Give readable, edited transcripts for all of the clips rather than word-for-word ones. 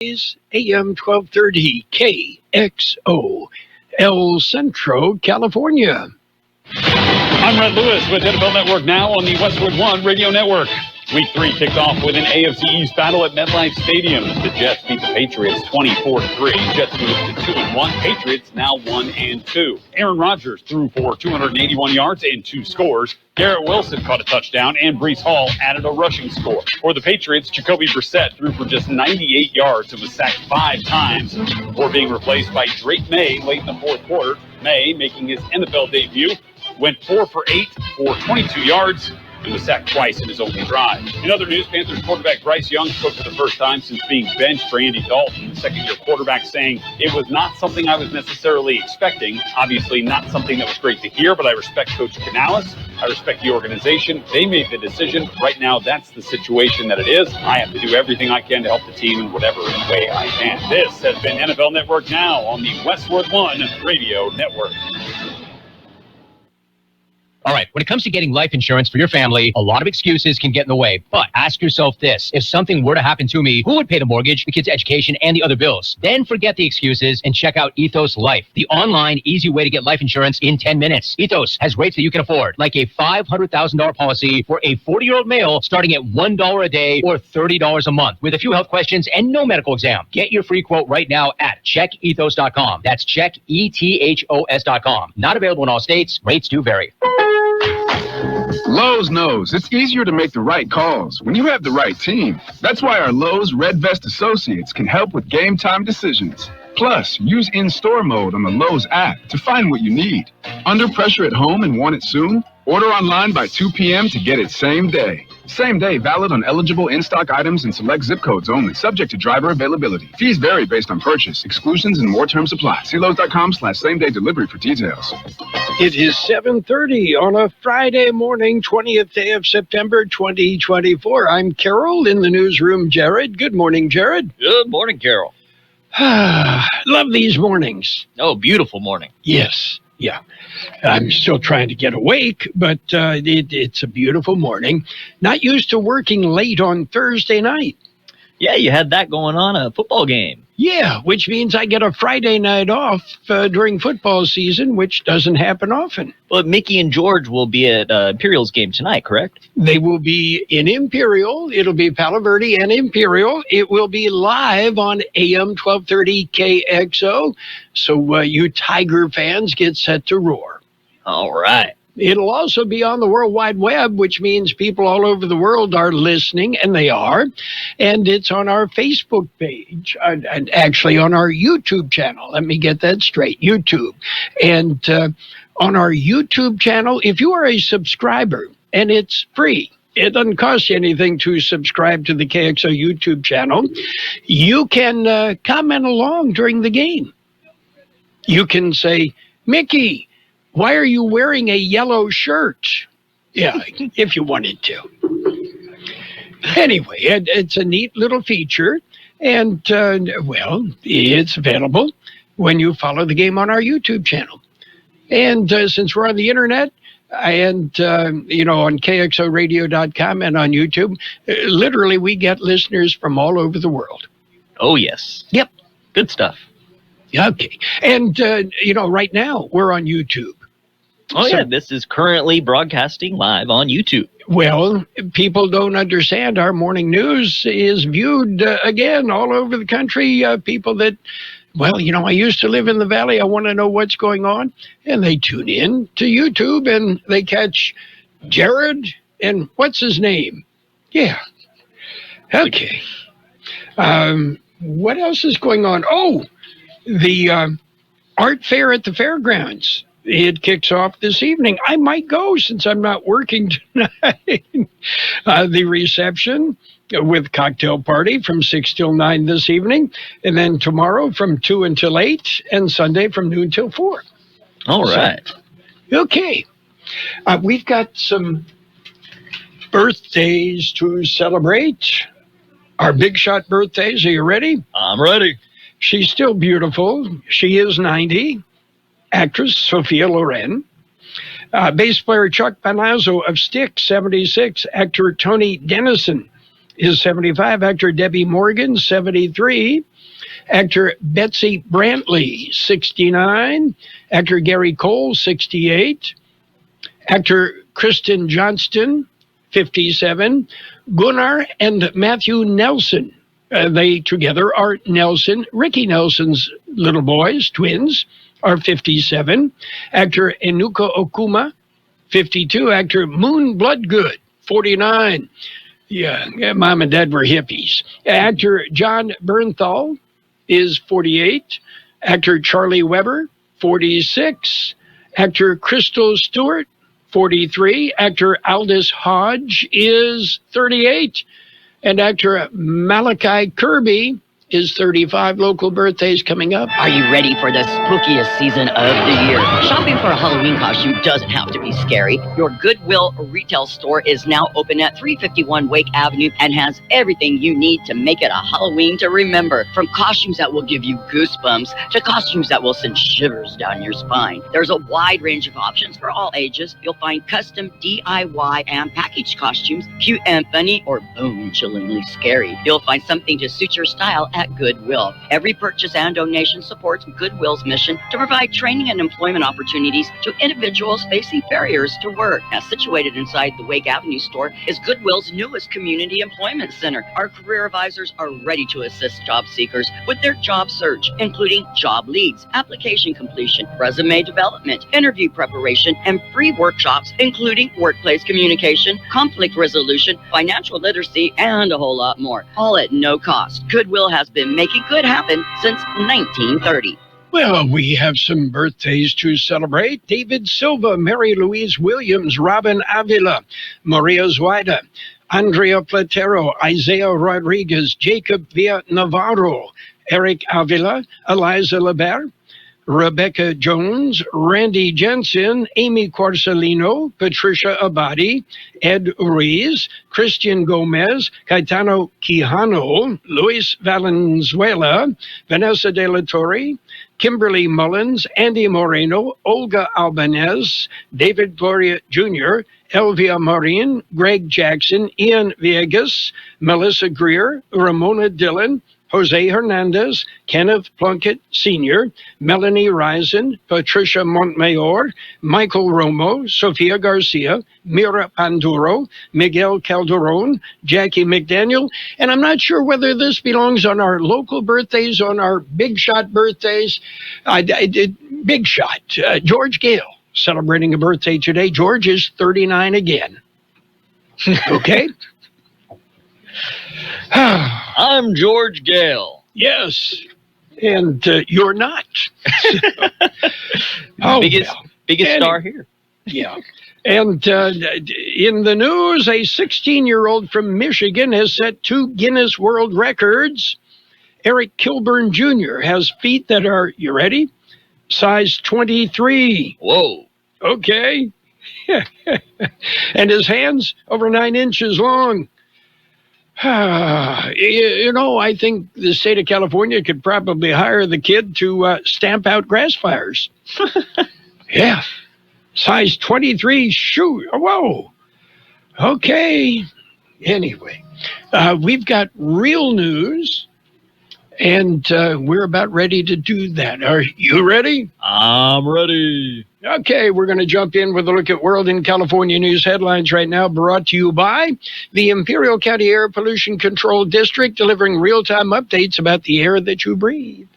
AM 1230 KXO, El Centro, California. I'm Red Lewis with NFL Network Now on the Westwood One Radio Network. Week 3 kicked off with an AFC East battle at MetLife Stadium. The Jets beat the Patriots 24-3. Jets moved to 2-1. Patriots now 1-2. Aaron Rodgers threw for 281 yards and 2 scores. Garrett Wilson caught a touchdown, and Breece Hall added a rushing score. For the Patriots, Jacoby Brissett threw for just 98 yards and was sacked 5 times before being replaced by Drake May late in the fourth quarter. May, making his NFL debut, went 4 for 8 for 22 yards and was sacked twice in his opening drive. In other news, Panthers quarterback Bryce Young spoke for the first time since being benched for Andy Dalton, the second-year quarterback, saying, "It was not something I was necessarily expecting. Obviously not something that was great to hear, but I respect Coach Canales. I respect the organization. They made the decision. Right now, that's the situation that it is. I have to do everything I can to help the team in whatever way I can." This has been NFL Network Now on the Westwood One Radio Network. All right, when it comes to getting life insurance for your family, a lot of excuses can get in the way. But ask yourself this: if something were to happen to me, who would pay the mortgage, the kids' education, and the other bills? Then forget the excuses and check out Ethos Life, the online, easy way to get life insurance in 10 minutes. Ethos has rates that you can afford, like a $500,000 policy for a 40-year-old male starting at $1 a day or $30 a month, with a few health questions and no medical exam. Get your free quote right now at checkethos.com. That's checkethos.com. Not available in all states. Rates do vary. Lowe's knows it's easier to make the right calls when you have the right team. That's why our Lowe's Red Vest associates can help with game time decisions. Plus, use in-store mode on the Lowe's app to find what you need. Under pressure at home and want it soon? Order online by 2 p.m. to get it same day. Same day valid on eligible in-stock items and select zip codes only, subject to driver availability. Fees vary based on purchase. Exclusions and more terms apply. See Lowe's.com/same-day delivery for details. It is 7:30 on a Friday morning, 20th day of September, 2024. I'm Carroll in the newsroom. Jared. Good morning, Jared. Good morning, Carroll. Love these mornings. Oh, beautiful morning. Yes. Yeah. I'm still trying to get awake, but it's a beautiful morning. Not used to working late on Thursday night. Yeah, you had that going on, a football game. Yeah, which means I get a Friday night off during football season, which doesn't happen often. Well, Mickey and George will be at Imperial's game tonight, correct? They will be in Imperial. It'll be Palo Verde and Imperial. It will be live on AM 1230 KXO. So you Tiger fans get set to roar. All right. It'll also be on the World Wide Web, which means people all over the world are listening, and they are. And it's on our Facebook page, and actually on our YouTube channel. Let me get that straight, YouTube. And on our YouTube channel, if you are a subscriber, and it's free, it doesn't cost you anything to subscribe to the KXO YouTube channel, you can comment along during the game. You can say, "Mickey, why are you wearing a yellow shirt?" Yeah, if you wanted to. Anyway, it's a neat little feature, and, well, it's available when you follow the game on our YouTube channel. And since we're on the internet, and, on KXORadio.com and on YouTube, literally we get listeners from all over the world. Oh, yes. Yep. Good stuff. Okay. And, right now we're on YouTube. Oh, yeah, this is currently broadcasting live on YouTube. Well, people don't understand our morning news is viewed, again, all over the country. People that, I used to live in the Valley. I want to know what's going on. And they tune in to YouTube, and they catch Jared and what's his name? Yeah. Okay. What else is going on? Oh, the art fair at the fairgrounds. It kicks off this evening. I might go since I'm not working tonight. The reception with cocktail party from 6 till 9 this evening. And then tomorrow from 2 until 8 and Sunday from noon till 4. All right. So, okay. We've got some birthdays to celebrate. Our big shot birthdays. Are you ready? I'm ready. She's still beautiful. She is 90. Actress Sophia Loren. Bass player Chuck Palazzo of Styx, 76. Actor Tony Dennison is 75. Actor Debbie Morgan, 73. Actor Betsy Brantley, 69. Actor Gary Cole, 68. Actor Kristen Johnston, 57. Gunnar and Matthew Nelson. They together are Nelson. Ricky Nelson's little boys, twins, are 57. Actor Enuka Okuma, 52. Actor Moon Bloodgood, 49. Yeah, Mom and Dad were hippies. Actor John Bernthal is 48. Actor Charlie Weber, 46. Actor Crystal Stewart, 43. Actor Aldous Hodge is 38. And actor Malachi Kirby is 35. Local birthdays coming up. Are you ready for the spookiest season of the year? Shopping for a Halloween costume doesn't have to be scary. Your Goodwill retail store is now open at 351 Wake Avenue and has everything you need to make it a Halloween to remember. From costumes that will give you goosebumps to costumes that will send shivers down your spine. There's a wide range of options for all ages. You'll find custom DIY and packaged costumes, cute and funny or bone-chillingly scary. You'll find something to suit your style at Goodwill. Every purchase and donation supports Goodwill's mission to provide training and employment opportunities to individuals facing barriers to work. Now, situated inside the Wake Avenue store is Goodwill's newest community employment center. Our career advisors are ready to assist job seekers with their job search, including job leads, application completion, resume development, interview preparation, and free workshops, including workplace communication, conflict resolution, financial literacy, and a whole lot more. All at no cost. Goodwill has been making good happen since 1930. Well, we have some birthdays to celebrate. David Silva, Mary Louise Williams, Robin Avila, Maria Zuida, Andrea Platero, Isaiah Rodriguez, Jacob Villa Navarro, Eric Avila, Eliza Lebert, Rebecca Jones, Randy Jensen, Amy Quarcelino, Patricia Abadi, Ed Ruiz, Christian Gomez, Caetano Quijano, Luis Valenzuela, Vanessa De La Torre, Kimberly Mullins, Andy Moreno, Olga Albanez, David Gloria Jr., Elvia Marin, Greg Jackson, Ian Viegas, Melissa Greer, Ramona Dillon, Jose Hernandez, Kenneth Plunkett Sr., Melanie Risen, Patricia Montmayor, Michael Romo, Sofia Garcia, Mira Panduro, Miguel Calderon, Jackie McDaniel, and I'm not sure whether this belongs on our local birthdays, on our Big Shot birthdays. I did Big Shot. George Gale celebrating a birthday today. George is 39 again. Okay? I'm George Gale. Yes, and you're not. Biggest star here. Yeah. And in the news, a 16-year-old from Michigan has set 2 Guinness World Records. Eric Kilburn Jr. has feet that are, you ready? Size 23. Whoa. Okay. And his hands over 9 inches long. You know, I think the state of California could probably hire the kid to stamp out grass fires. Yeah. Size 23 shoe. Whoa. Okay. Anyway, we've got real news, and we're about ready to do that. Are you ready? I'm ready. Okay, we're going to jump in with a look at World in California news headlines right now, brought to you by the Imperial County Air Pollution Control District, delivering real-time updates about the air that you breathe.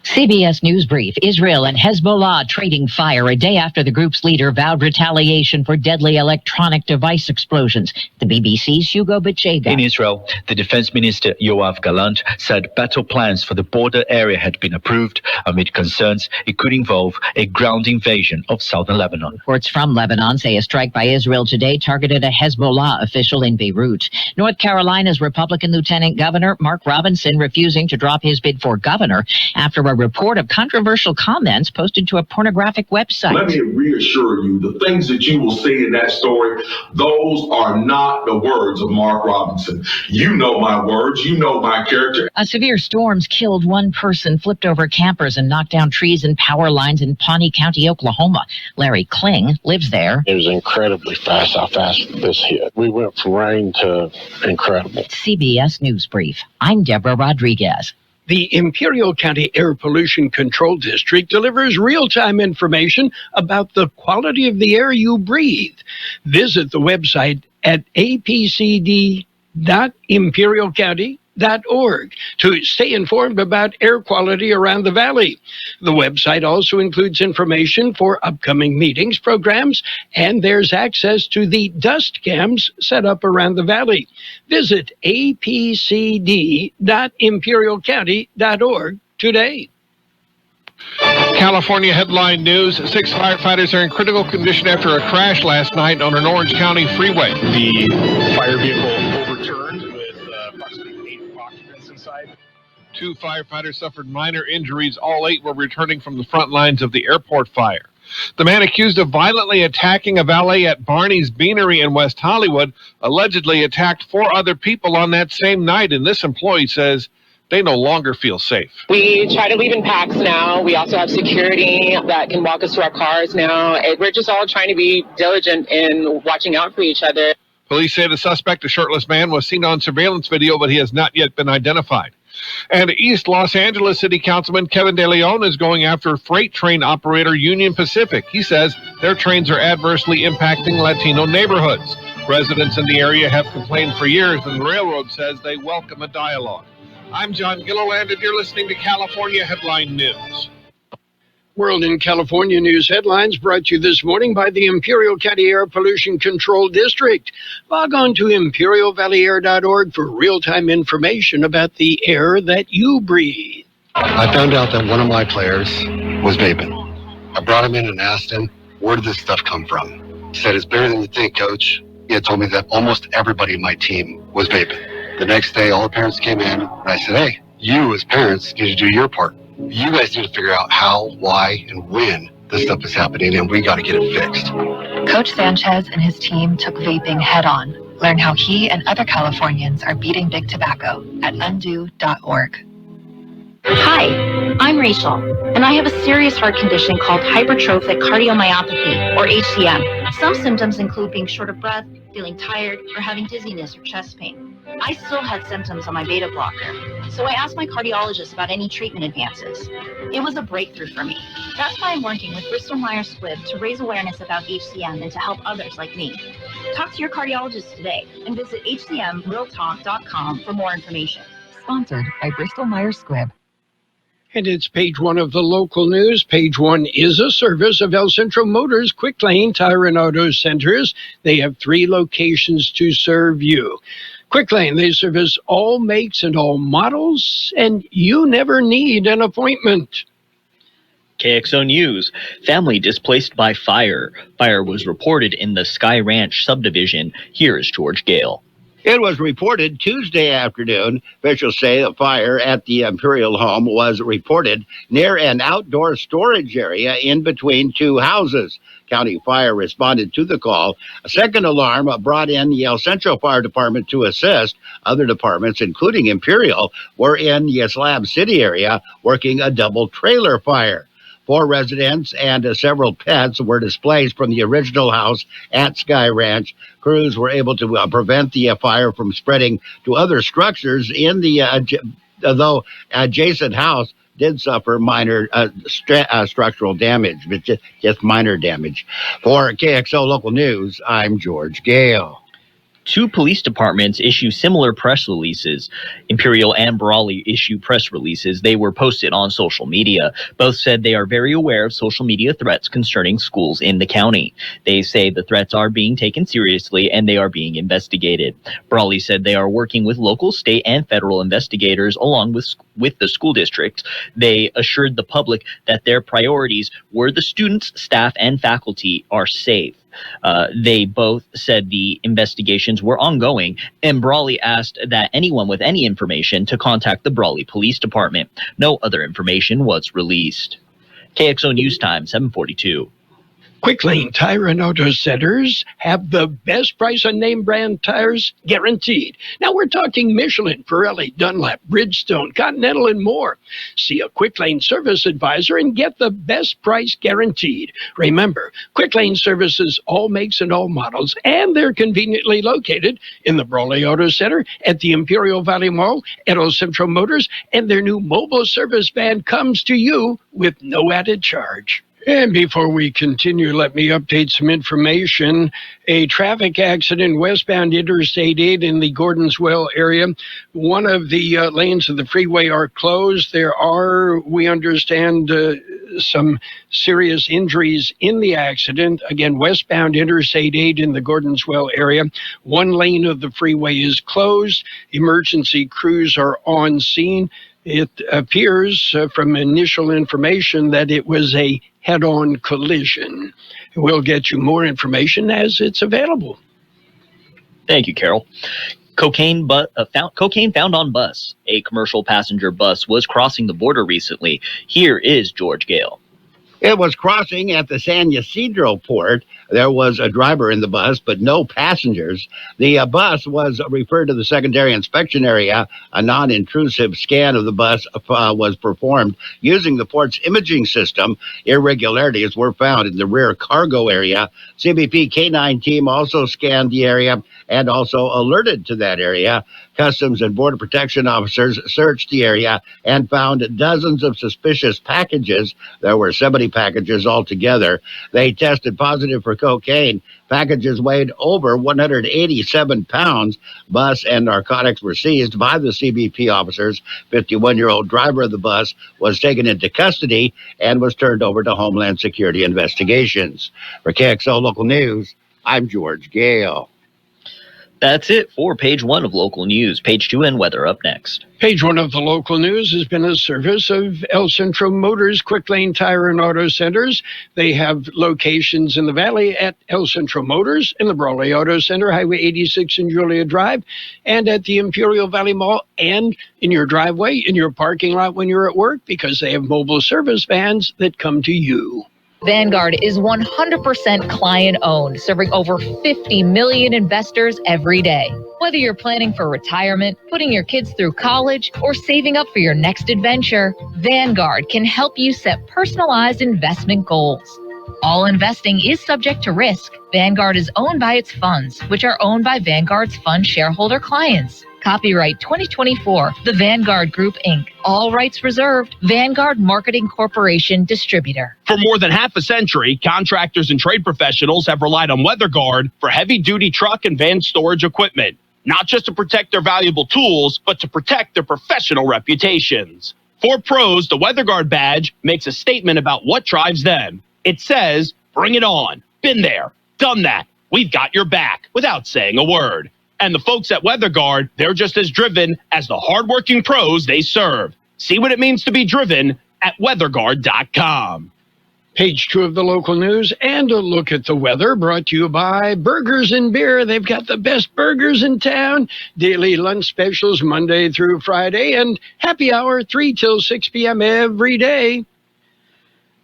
CBS News Brief. Israel and Hezbollah trading fire a day after the group's leader vowed retaliation for deadly electronic device explosions. The BBC's Hugo Bachega. In Israel, the Defense Minister Yoav Gallant said battle plans for the border area had been approved amid concerns it could involve a ground invasion of southern Lebanon. Reports from Lebanon say a strike by Israel today targeted a Hezbollah official in Beirut. North Carolina's Republican Lieutenant Governor Mark Robinson refusing to drop his bid for governor after a report of controversial comments posted to a pornographic website. Let me reassure you, the things that you will see in that story, those are not the words of Mark Robinson. You know my words, you know my character. A severe storms killed one person, flipped over campers, and knocked down trees and power lines in Pawnee County, Oklahoma. Larry Kling lives there. It was incredibly fast how fast this hit. We went from rain to incredible. CBS News Brief. I'm Deborah Rodriguez. The Imperial County Air Pollution Control District delivers real-time information about the quality of the air you breathe. Visit the website at apcd.imperialcounty.org to stay informed about air quality around the valley. The website also includes information for upcoming meetings, programs, and there's access to the dust cams set up around the valley. Visit apcd.imperialcounty.org today. California headline news. 6 firefighters are in critical condition after a crash last night on an Orange County freeway. The fire vehicle overturned with approximately 8 occupants inside. 2 firefighters suffered minor injuries. All 8 were returning from the front lines of the airport fire. The man accused of violently attacking a valet at Barney's Beanery in West Hollywood allegedly attacked 4 other people on that same night, and this employee says they no longer feel safe. We try to leave in packs now. We also have security that can walk us to our cars now. We're just all trying to be diligent in watching out for each other. Police say the suspect, a shirtless man, was seen on surveillance video, but he has not yet been identified. And East Los Angeles City Councilman Kevin De Leon is going after freight train operator Union Pacific. He says their trains are adversely impacting Latino neighborhoods. Residents in the area have complained for years, and the railroad says they welcome a dialogue. I'm John Gilliland, and you're listening to California Headline News. World in California News headlines brought to you this morning by the Imperial County Air Pollution Control District. Log on to imperialvalleyair.org for real-time information about the air that you breathe. I found out that one of my players was vaping. I brought him in and asked him, where did this stuff come from? He said, it's better than you think, Coach. He had told me that almost everybody in my team was vaping. The next day, all the parents came in, and I said, hey, you as parents need to do your part. You guys need to figure out how, why, and when this stuff is happening, and we got to get it fixed. Coach Sanchez and his team took vaping head-on. Learn how he and other Californians are beating big tobacco at undo.org. Hi, I'm Rachel, and I have a serious heart condition called hypertrophic cardiomyopathy, or HCM. Some symptoms include being short of breath, feeling tired, or having dizziness or chest pain. I still had symptoms on my beta blocker, so I asked my cardiologist about any treatment advances. It was a breakthrough for me. That's why I'm working with Bristol-Myers Squibb to raise awareness about HCM and to help others like me. Talk to your cardiologist today and visit hcmrealtalk.com for more information. Sponsored by Bristol-Myers Squibb. And it's page 1 of the local news. Page 1 is a service of El Centro Motors Quick Lane Tire and Auto Centers. They have 3 locations to serve you. Quick Lane, they service all makes and all models, and you never need an appointment. KXO News. Family displaced by fire. Fire was reported in the Sky Ranch subdivision. Here is George Gale. It was reported Tuesday afternoon. Officials say a fire at the Imperial home was reported near an outdoor storage area in between 2 houses. County Fire responded to the call. A second alarm brought in the El Centro Fire Department to assist. Other departments, including Imperial, were in the Slab City area working a double trailer fire. 4 residents and several pets were displaced from the original house at Sky Ranch. Crews were able to prevent the fire from spreading to other structures in the, though adjacent house did suffer minor structural damage, but just minor damage. For KXO Local News, I'm George Gale. 2 police departments issue similar press releases. Imperial and Brawley issue press releases. They were posted on social media. Both said they are very aware of social media threats concerning schools in the county. They say the threats are being taken seriously and they are being investigated. Brawley said they are working with local, state, and federal investigators along with the school district. They assured the public that their priorities were the students, staff, and faculty are safe. They both said the investigations were ongoing, and Brawley asked that anyone with any information to contact the Brawley Police Department. No other information was released. KXO News Time, 7:42. Quick Lane Tire and Auto Centers have the best price on name brand tires guaranteed. Now we're talking Michelin, Pirelli, Dunlop, Bridgestone, Continental, and more. See a Quick Lane service advisor and get the best price guaranteed. Remember, Quick Lane services all makes and all models, and they're conveniently located in the Brawley Auto Center, at the Imperial Valley Mall, at El Centro Motors, and their new mobile service van comes to you with no added charge. And before we continue, let me update some information. A traffic accident westbound Interstate 8 in the Gordonsville area. One of the lanes of the freeway are closed. There are, we understand, some serious injuries in the accident. Again, westbound Interstate 8 in the Gordonsville area. One lane of the freeway is closed. Emergency crews are on scene. It appears from initial information that it was a head-on collision. We'll get you more information as it's available. Thank you, Carroll. Cocaine found on bus. A commercial passenger bus was crossing the border recently. Here is George Gale. It was crossing at the San Ysidro port. There was a driver in the bus, but no passengers. The bus was referred to the secondary inspection area. A non-intrusive scan of the bus was performed using the port's imaging system. Irregularities were found in the rear cargo area. CBP K-9 team also scanned the area and also alerted to that area. Customs and Border Protection officers searched the area and found dozens of suspicious packages. There were 70 packages altogether. They tested positive for cocaine. Packages weighed over 187 pounds. Bus and narcotics were seized by the CBP officers. 51-year-old driver of the bus was taken into custody and was turned over to Homeland Security investigations. For KXO Local News, I'm George Gale. That's it for Page 1 of Local News. Page 2 and weather up next. Page 1 of the Local News has been a service of El Centro Motors Quick Lane Tire and Auto Centers. They have locations in the Valley at El Centro Motors, in the Brawley Auto Center, Highway 86 and Julia Drive, and at the Imperial Valley Mall, and in your driveway, in your parking lot when you're at work, because they have mobile service vans that come to you. Vanguard is 100% client-owned, serving over 50 million investors every day. Whether you're planning for retirement, putting your kids through college, or saving up for your next adventure, Vanguard can help you set personalized investment goals. All investing is subject to risk. Vanguard is owned by its funds, which are owned by Vanguard's fund shareholder clients. Copyright 2024, The Vanguard Group, Inc. All rights reserved. Vanguard Marketing Corporation Distributor. For more than half a century, contractors and trade professionals have relied on WeatherGuard for heavy-duty truck and van storage equipment, not just to protect their valuable tools, but to protect their professional reputations. For pros, the WeatherGuard badge makes a statement about what drives them. It says, "Bring it on. Been there. Done that. We've got your back," without saying a word. And the folks at WeatherGuard, they're just as driven as the hardworking pros they serve. See what it means to be driven at weatherguard.com. Page 2 of the Local News and a look at the weather, brought to you by Burgers and Beer. They've got the best burgers in town. Daily lunch specials Monday through Friday, and happy hour 3 till 6 p.m. every day.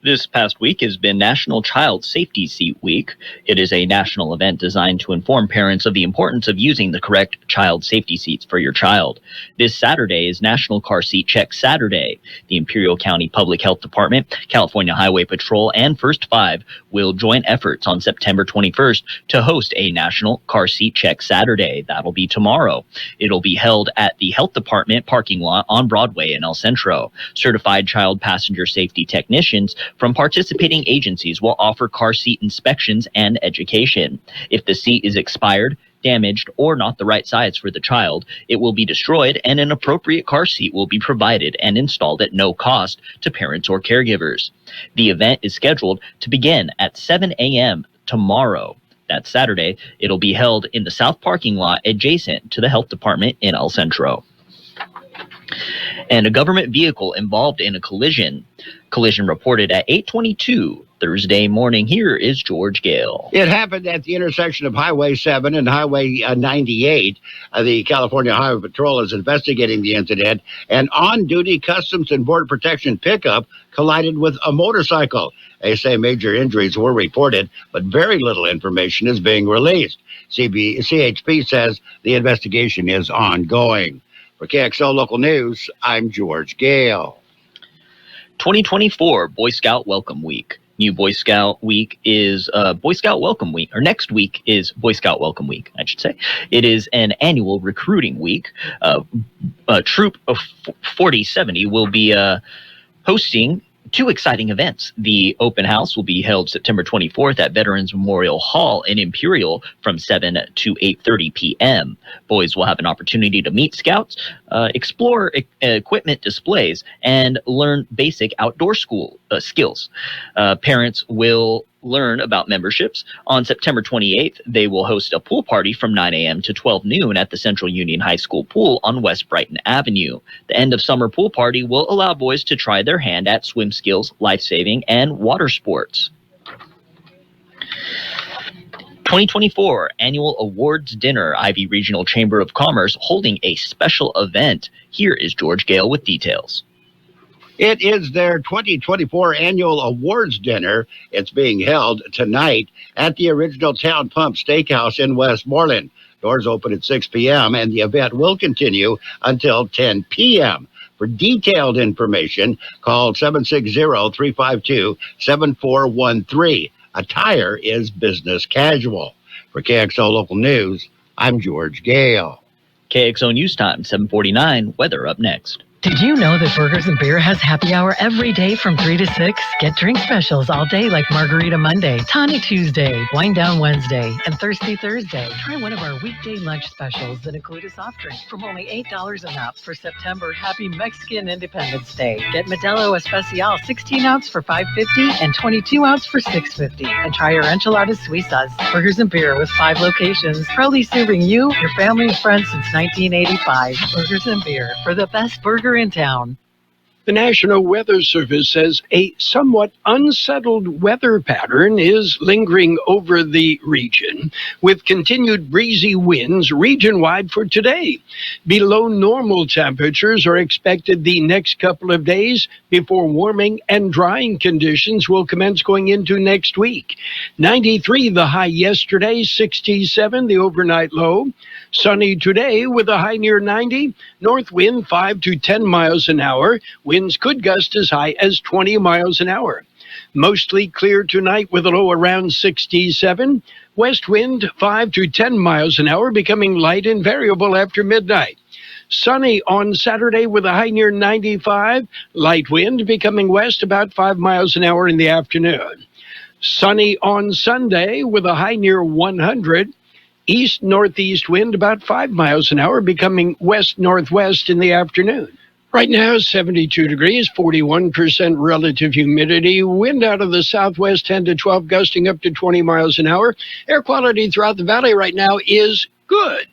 This past week has been National Child Safety Seat Week. It is a national event designed to inform parents of the importance of using the correct child safety seats for your child. This Saturday is National Car Seat Check Saturday. The Imperial County Public Health Department, California Highway Patrol, and First Five will join efforts on September 21st to host a National Car Seat Check Saturday. That'll be tomorrow. It'll be held at the Health Department parking lot on Broadway in El Centro. Certified child passenger safety technicians from participating agencies will offer car seat inspections and education. If the seat is expired, damaged, or not the right size for the child, it will be destroyed and an appropriate car seat will be provided and installed at no cost to parents or caregivers. The event is scheduled to begin at 7 a.m. tomorrow. That's Saturday. It'll be held in the south parking lot adjacent to the Health Department in El Centro. And a government vehicle involved in a collision reported at 8:22 Thursday morning. Here is George Gale. It happened at the intersection of Highway 7 and Highway 98. The California Highway Patrol is investigating the incident. An on-duty Customs and Border Protection pickup collided with a motorcycle. They say major injuries were reported, but very little information is being released. CHP says the investigation is ongoing. For KXO Local News, I'm George Gale. 2024 Boy Scout Welcome Week. New Boy Scout Week is Boy Scout Welcome Week, or next week is Boy Scout Welcome Week, I should say. It is an annual recruiting week. Troop of 4070 will be hosting two exciting events. The open house will be held September 24th at Veterans Memorial Hall in Imperial from 7 to 8:30 p.m. Boys will have an opportunity to meet scouts, explore equipment displays, and learn basic outdoor skills. Parents will learn about memberships. On September 28th, they will host a pool party from 9 a.m. to 12 noon at the Central Union High School pool on West Brighton Avenue. The end of summer pool party will allow boys to try their hand at swim skills, life-saving, and water sports. 2024 Annual Awards Dinner, Ivy Regional Chamber of Commerce holding a special event. Here is George Gale with details. It is their 2024 annual awards dinner. It's being held tonight at the Original Town Pump Steakhouse in Westmoreland. Doors open at 6 p.m. and the event will continue until 10 p.m. For detailed information, call 760-352-7413. Attire is business casual. For KXO Local News, I'm George Gale. KXO News Time, 7:49. Weather up next. Did you know that Burgers and Beer has happy hour every day from 3 to 6? Get drink specials all day like Margarita Monday, Tawny Tuesday, Wine Down Wednesday, and Thirsty Thursday. Try one of our weekday lunch specials that include a soft drink from only $8 and up for September Happy Mexican Independence Day. Get Modelo Especial 16 ounce for $5.50 and 22 ounce for $6.50. And try our enchiladas suizas. Burgers and Beer with 5 locations, proudly serving you, your family, and friends since 1985. Burgers and Beer for the best burger in town. The National Weather Service says a somewhat unsettled weather pattern is lingering over the region, with continued breezy winds region-wide for today. Below normal temperatures are expected the next couple of days before warming and drying conditions will commence going into next week. 93 the high yesterday, 67 the overnight low. Sunny today with a high near 90. North wind 5 to 10 miles an hour. Winds could gust as high as 20 miles an hour. Mostly clear tonight with a low around 67. West wind 5 to 10 miles an hour, becoming light and variable after midnight. Sunny on Saturday with a high near 95. Light wind becoming west about 5 miles an hour in the afternoon. Sunny on Sunday with a high near 100. East-northeast wind about 5 miles an hour, becoming west-northwest in the afternoon. Right now, 72 degrees, 41% relative humidity. Wind out of the southwest, 10 to 12, gusting up to 20 miles an hour. Air quality throughout the valley right now is good.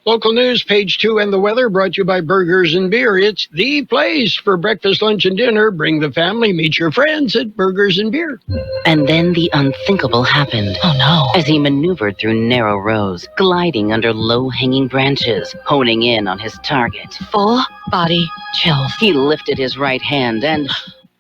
Local news, page 2, and the weather brought to you by Burgers and Beer. It's the place for breakfast, lunch, and dinner. Bring the family, meet your friends at Burgers and Beer. And then the unthinkable happened. Oh, no. As he maneuvered through narrow rows, gliding under low-hanging branches, honing in on his target. Full body chills. He lifted his right hand and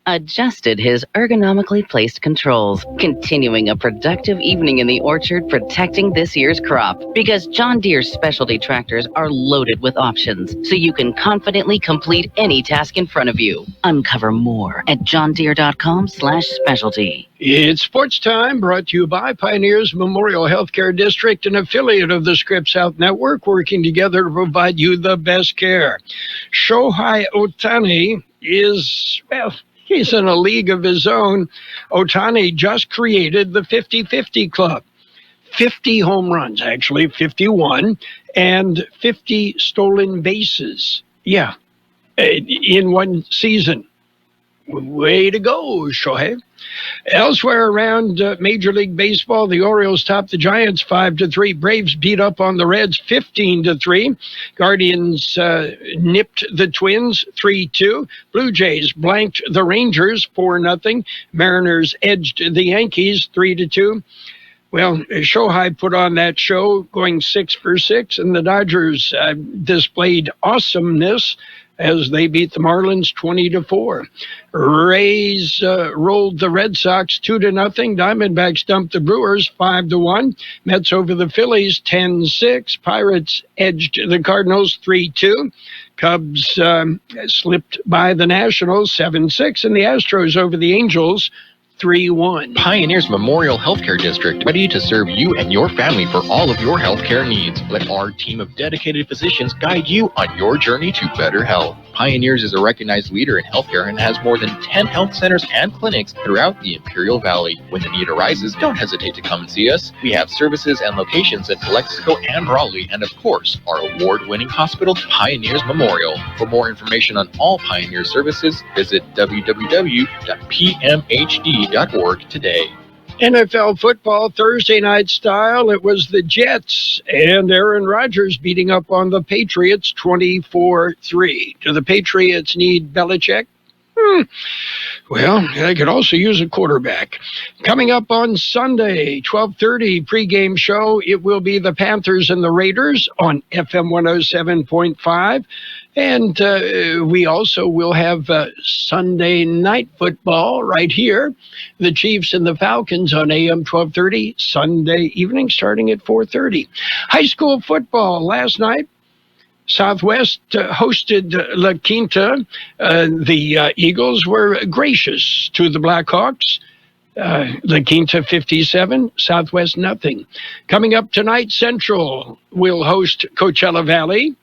adjusted his ergonomically placed controls, continuing a productive evening in the orchard, protecting this year's crop. Because John Deere's specialty tractors are loaded with options, so you can confidently complete any task in front of you. Uncover more at johndeere.com/specialty. It's sports time, brought to you by Pioneers Memorial Healthcare District, an affiliate of the Scripps Health Network, working together to provide you the best care. Shohei Ohtani is, well, he's in a league of his own. Ohtani just created the 50-50 club. 50 home runs, actually, 51, and 50 stolen bases. Yeah, in one season. Way to go, Shohei. Elsewhere around Major League Baseball, the Orioles topped the Giants 5-3. Braves beat up on the Reds 15-3. Guardians nipped the Twins 3-2. Blue Jays blanked the Rangers 4-0. Mariners edged the Yankees 3-2. Well, Shohei put on that show, going 6 for 6, and the Dodgers displayed awesomeness as they beat the Marlins 20-4. Rays rolled the Red Sox 2-0. Diamondbacks dumped the Brewers 5-1. Mets over the Phillies 10-6. Pirates edged the Cardinals 3-2. Cubs slipped by the Nationals 7-6, and the Astros over the Angels 3-1. Pioneers Memorial Healthcare District, ready to serve you and your family for all of your healthcare needs. Let our team of dedicated physicians guide you on your journey to better health. Pioneers is a recognized leader in healthcare and has more than 10 health centers and clinics throughout the Imperial Valley. When the need arises, don't hesitate to come and see us. We have services and locations in Calexico and Raleigh, and of course, our award-winning hospital, Pioneers Memorial. For more information on all Pioneer services, visit www.pmhd.org today. NFL football Thursday night style. It was the Jets and Aaron Rodgers beating up on the Patriots 24-3. Do the Patriots need Belichick? Well, they could also use a quarterback. Coming up on Sunday, 12:30 pregame show, it will be the Panthers and the Raiders on FM 107.5. And we also will have Sunday night football right here. The Chiefs and the Falcons on AM 1230, Sunday evening starting at 4:30. High school football last night. Southwest hosted La Quinta. The Eagles were gracious to the Blackhawks. La Quinta 57, Southwest nothing. Coming up tonight, Central will host Coachella Valley.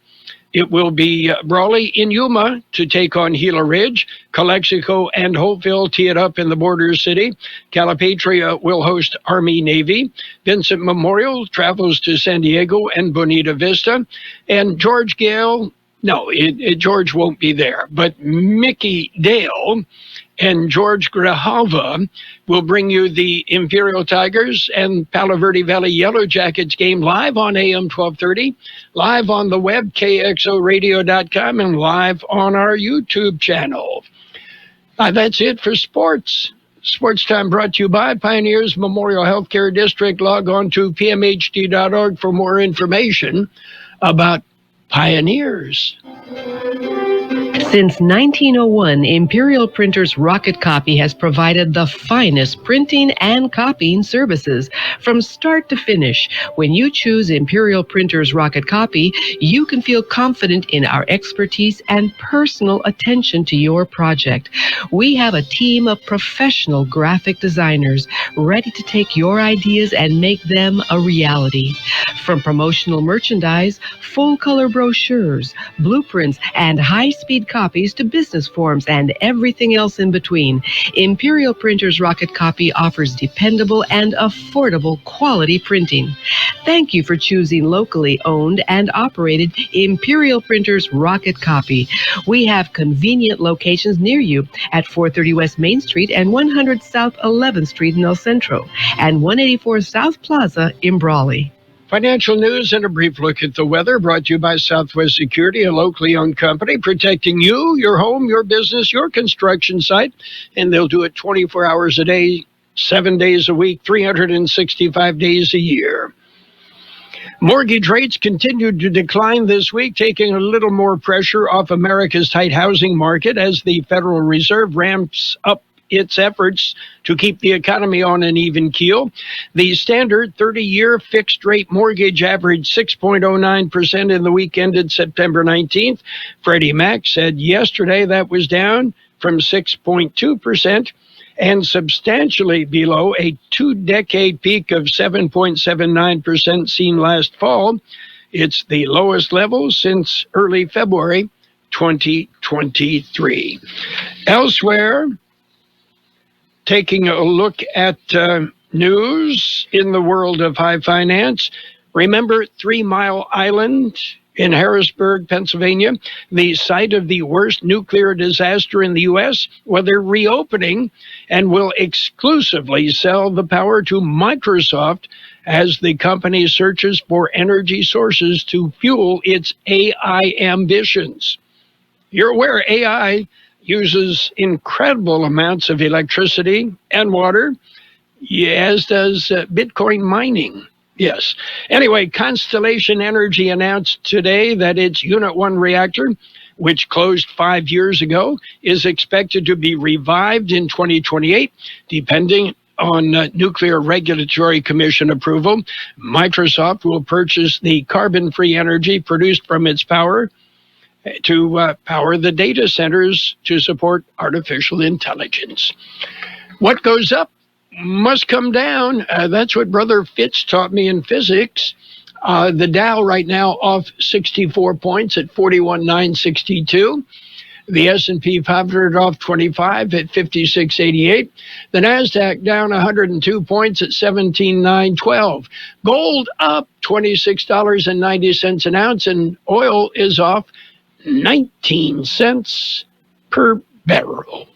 It will be Brawley in Yuma to take on Gila Ridge. Calexico and Hopeville tee it up in the border city. Calipatria will host Army-Navy. Vincent Memorial travels to San Diego and Bonita Vista. And George Gale, George won't be there, but Mickey Dale and George Grijalva will bring you the Imperial Tigers and Palo Verde Valley Yellow Jackets game live on AM 1230, live on the web, kxoradio.com, and live on our YouTube channel. That's it for sports. Sports Time brought to you by Pioneers Memorial Healthcare District. Log on to pmhd.org for more information about Pioneers. Since 1901, Imperial Printers Rocket Copy has provided the finest printing and copying services from start to finish. When you choose Imperial Printers Rocket Copy, you can feel confident in our expertise and personal attention to your project. We have a team of professional graphic designers ready to take your ideas and make them a reality. From promotional merchandise, full-color brochures, blueprints, and high-speed copies to business forms and everything else in between, Imperial Printers Rocket Copy offers dependable and affordable quality printing. Thank you for choosing locally owned and operated Imperial Printers Rocket Copy. We have convenient locations near you at 430 West Main Street and 100 South 11th Street in El Centro and 184 South Plaza in Brawley. Financial news and a brief look at the weather brought to you by Southwest Security, a locally owned company protecting you, your home, your business, your construction site. And they'll do it 24 hours a day, 7 days a week, 365 days a year. Mortgage rates continued to decline this week, taking a little more pressure off America's tight housing market as the Federal Reserve ramps up its efforts to keep the economy on an even keel. The standard 30-year fixed-rate mortgage averaged 6.09% in the week ended September 19th. Freddie Mac said yesterday that was down from 6.2% and substantially below a two-decade peak of 7.79% seen last fall. It's the lowest level since early February 2023. Elsewhere, taking a look at news in the world of high finance. Remember 3 Mile Island in Harrisburg, Pennsylvania, the site of the worst nuclear disaster in the U.S., well, they're reopening and will exclusively sell the power to Microsoft as the company searches for energy sources to fuel its AI ambitions. You're aware AI uses incredible amounts of electricity and water, as does Bitcoin mining. Yes. Anyway, Constellation Energy announced today that its Unit 1 reactor, which closed 5 years ago, is expected to be revived in 2028, depending on Nuclear Regulatory Commission approval. Microsoft will purchase the carbon-free energy produced from its power to power the data centers to support artificial intelligence. What goes up must come down. That's what Brother Fitz taught me in physics. The Dow right now off 64 points at 41,962. The S&P 500 off 25 at 56.88. The NASDAQ down 102 points at 17,912. Gold up $26.90 an ounce, and oil is off 19 cents per barrel.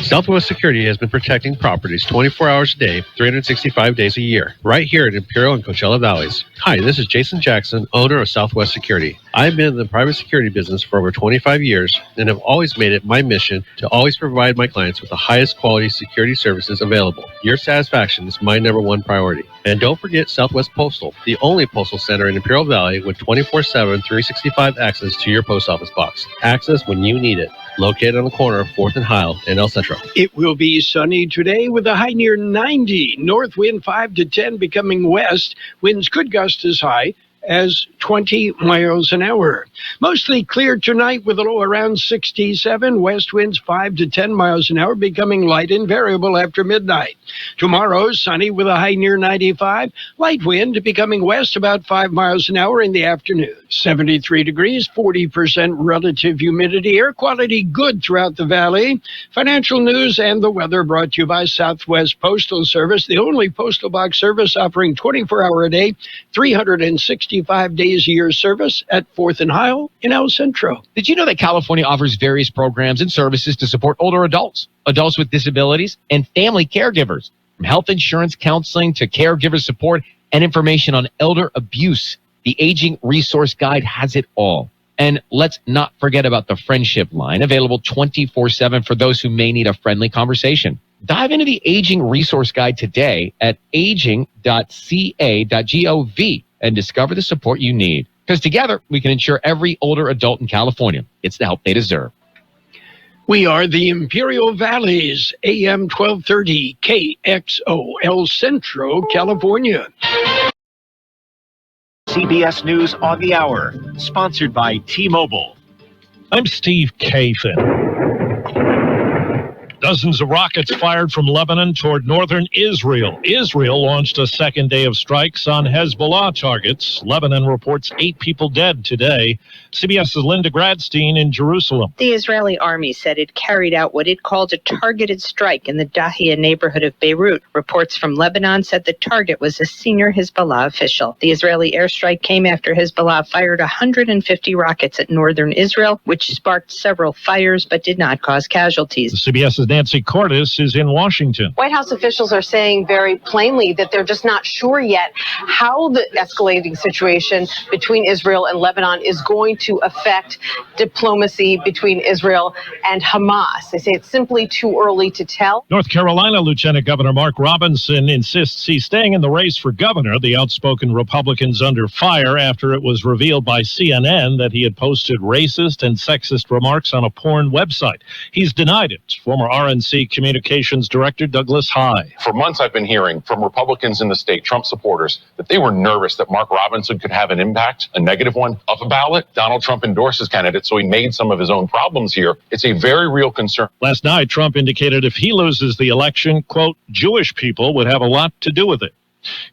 Southwest Security has been protecting properties 24 hours a day, 365 days a year, right here in Imperial and Coachella Valleys. Hi, this is Jason Jackson, owner of Southwest Security. I've been in the private security business for over 25 years and have always made it my mission to always provide my clients with the highest quality security services available. Your satisfaction is my number one priority. And don't forget Southwest Postal, the only postal center in Imperial Valley with 24/7, 365 access to your post office box. Access when you need it. Located on the corner of 4th and Heil in El Centro. It will be sunny today with a high near 90. North wind 5 to 10 becoming west. Winds could gust as high as 20 miles an hour. Mostly clear tonight with a low around 67. West winds 5 to 10 miles an hour becoming light and variable after midnight. Tomorrow, sunny with a high near 95. Light wind becoming west about 5 miles an hour in the afternoon. 73 degrees, 40% relative humidity. Air quality good throughout the valley. Financial news and the weather brought to you by Southwest Postal Service, the only postal box service offering 24-hour a day, 365 days a year service at 4th and Heil in El Centro. Did you know that California offers various programs and services to support older adults, adults with disabilities, and family caregivers? From health insurance counseling to caregiver support and information on elder abuse, the Aging Resource Guide has it all. And let's not forget about the Friendship Line, available 24/7 for those who may need a friendly conversation. Dive into the Aging Resource Guide today at aging.ca.gov and discover the support you need. Because together, we can ensure every older adult in California gets the help they deserve. We are the Imperial Valleys, AM 1230, KXO, El Centro, California. CBS News on the Hour, sponsored by T-Mobile. I'm Steve Kathan. Dozens of rockets fired from Lebanon toward northern Israel. Israel launched a second day of strikes on Hezbollah targets. Lebanon reports 8 people dead today. CBS's Linda Gradstein in Jerusalem. The Israeli army said it carried out what it called a targeted strike in the Dahia neighborhood of Beirut. Reports from Lebanon said the target was a senior Hezbollah official. The Israeli airstrike came after Hezbollah fired 150 rockets at northern Israel, which sparked several fires but did not cause casualties. CBS's Nancy Cordes is in Washington. White House officials are saying very plainly that they're just not sure yet how the escalating situation between Israel and Lebanon is going to affect diplomacy between Israel and Hamas. They say it's simply too early to tell. North Carolina Lieutenant Governor Mark Robinson insists he's staying in the race for governor. The outspoken Republican's under fire after it was revealed by CNN that he had posted racist and sexist remarks on a porn website. He's denied it. Former RNC Communications Director Douglas High. For months, I've been hearing from Republicans in the state, Trump supporters, that they were nervous that Mark Robinson could have an impact, a negative one, of a ballot. Donald Trump endorsed his candidate, so he made some of his own problems here. It's a very real concern. Last night, Trump indicated if he loses the election, quote, Jewish people would have a lot to do with it.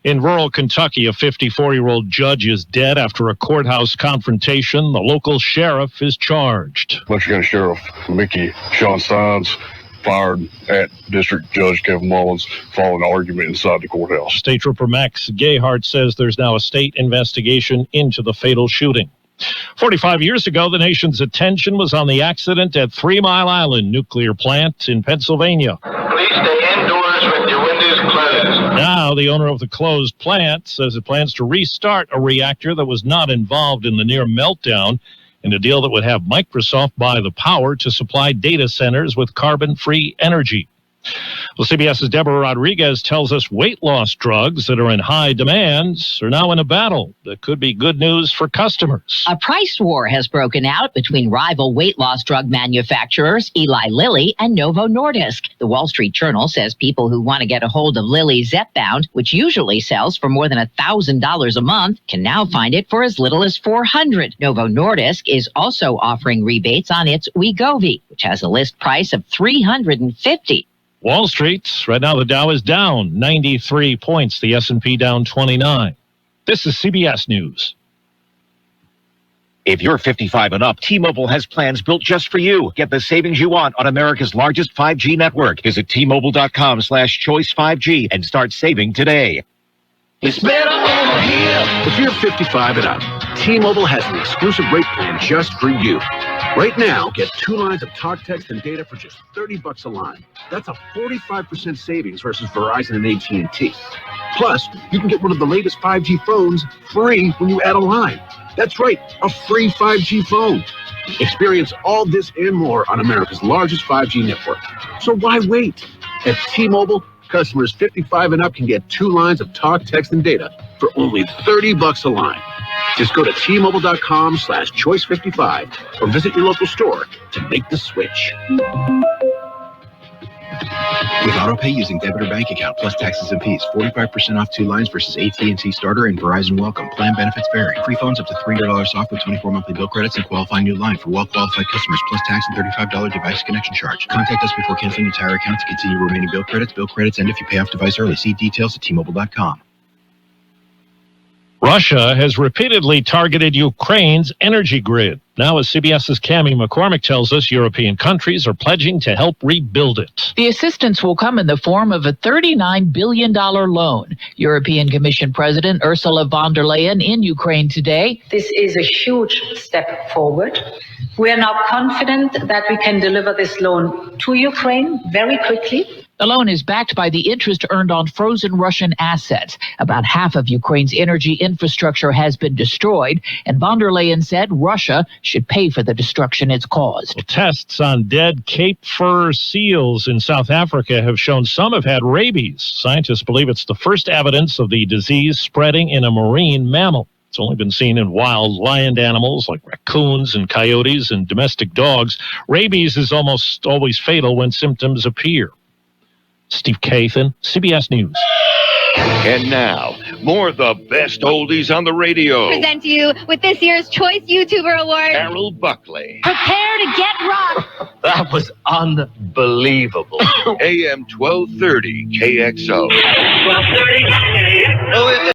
In rural Kentucky, a 54-year-old judge is dead after a courthouse confrontation. The local sheriff is charged. Fletcher County Sheriff Mickey Sean Sines fired at District Judge Kevin Mullins following an argument inside the courthouse. State Trooper Max Gayhart says there's now a state investigation into the fatal shooting. 45 years ago, the nation's attention was on the accident at 3 Mile Island nuclear plant in Pennsylvania. Please stay indoors with your windows closed. Now, the owner of the closed plant says it plans to restart a reactor that was not involved in the near meltdown in a deal that would have Microsoft buy the power to supply data centers with carbon-free energy. Well, CBS's Deborah Rodriguez tells us weight loss drugs that are in high demand are now in a battle that could be good news for customers. A price war has broken out between rival weight loss drug manufacturers Eli Lilly and Novo Nordisk. The Wall Street Journal says people who want to get a hold of Lilly's Zepbound, which usually sells for more than $1,000 a month, can now find it for as little as $400. Novo Nordisk is also offering rebates on its Wegovy, which has a list price of $350. Wall Street, right now the Dow is down 93 points, the S&P down 29. This is CBS News. If you're 55 and up, T-Mobile has plans built just for you. Get the savings you want on America's largest 5G network. Visit T-Mobile.com/choice5G and start saving today. It's better over here. If you're 55 and up, T-Mobile has an exclusive rate plan just for you. Right now, get 2 lines of talk, text, and data for just $30 a line. That's a 45% savings versus Verizon and AT&T. Plus, you can get one of the latest 5G phones free when you add a line. That's right, a free 5G phone. Experience all this and more on America's largest 5G network. So why wait? At T-Mobile, customers 55 and up can get 2 lines of talk, text, and data for only $30 a line. Just go to T-Mobile.com/choice55 or visit your local store to make the switch. With AutoPay using debit or bank account plus taxes and fees, 45% off 2 lines versus AT&T Starter and Verizon Welcome. Plan benefits vary. Free phones up to $300 off with 24 monthly bill credits and qualifying new line for well-qualified customers plus tax and $35 device connection charge. Contact us before canceling your entire account to continue remaining bill credits. Bill credits end if you pay off device early. See details at T-Mobile.com. Russia has repeatedly targeted Ukraine's energy grid. Now, as CBS's Cammie McCormick tells us, European countries are pledging to help rebuild it. The assistance will come in the form of a $39 billion loan. European Commission President Ursula von der Leyen in Ukraine today. This is a huge step forward. We are now confident that we can deliver this loan to Ukraine very quickly. The loan is backed by the interest earned on frozen Russian assets. About half of Ukraine's energy infrastructure has been destroyed, and von der Leyen said Russia should pay for the destruction it's caused. Well, tests on dead Cape fur seals in South Africa have shown some have had rabies. Scientists believe it's the first evidence of the disease spreading in a marine mammal. It's only been seen in wild land animals like raccoons and coyotes and domestic dogs. Rabies is almost always fatal when symptoms appear. Steve Kathan, CBS News. And now, more of the best oldies on the radio. Present to you with this year's Choice YouTuber Award, Carroll Buckley. Prepare to get rocked. That was unbelievable. AM 1230 KXO. 1230 KXO.